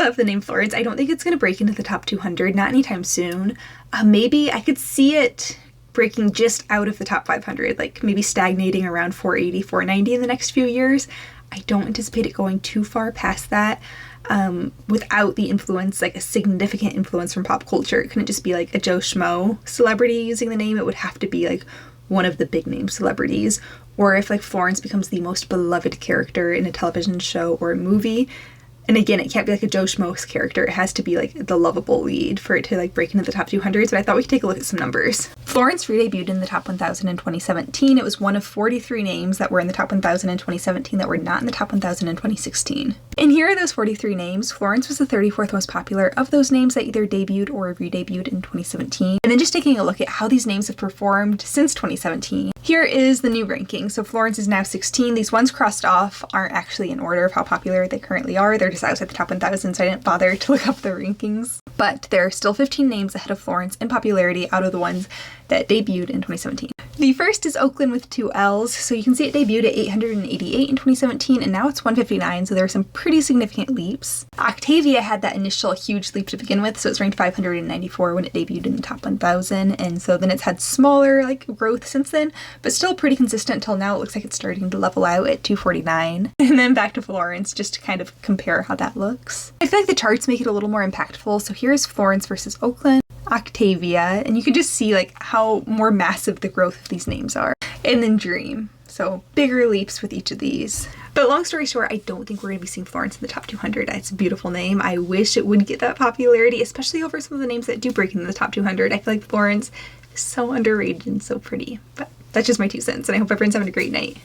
Of the name Florence, I don't think it's going to break into the top 200, not anytime soon. Maybe I could see it breaking just out of the top 500, like maybe stagnating around 480, 490 in the next few years. I don't anticipate it going too far past that without the influence, like a significant influence from pop culture. It couldn't just be like a Joe Schmo celebrity using the name. It would have to be like one of the big name celebrities. Or if like Florence becomes the most beloved character in a television show or a movie. And again, it can't be like a Joe Schmo's character. It has to be like the lovable lead for it to like break into the top 200s. But I thought we could take a look at some numbers. Florence re-debuted in the top 1000 in 2017. It was one of 43 names that were in the top 1000 in 2017 that were not in the top 1000 in 2016. And here are those 43 names. Florence was the 34th most popular of those names that either debuted or re-debuted in 2017. And then just taking a look at how these names have performed since 2017. Here is the new ranking. So Florence is now 16. These ones crossed off aren't actually in order of how popular they currently are. They're just outside the top 1000, so I didn't bother to look up the rankings. But there are still 15 names ahead of Florence in popularity out of the ones that debuted in 2017. The first is Oakland with 2 L's. So you can see it debuted at 888 in 2017 and now it's 159, so there are some pretty significant leaps. Octavia had that initial huge leap to begin with, so it's ranked 594 when it debuted in the top 1000, and so then it's had smaller like growth since then, but still pretty consistent until now. It looks like it's starting to level out at 249. And then back to Florence just to kind of compare how that looks. I feel like the charts make it a little more impactful. So here's Florence versus Oakland, Octavia, and you can just see like how more massive the growth of these names are. And then Dream. So bigger leaps with each of these. But long story short, I don't think we're going to be seeing Florence in the top 200. It's a beautiful name. I wish it would get that popularity, especially over some of the names that do break into the top 200. I feel like Florence is so underrated and so pretty. But that's just my 2 cents, and I hope everyone's having a great night.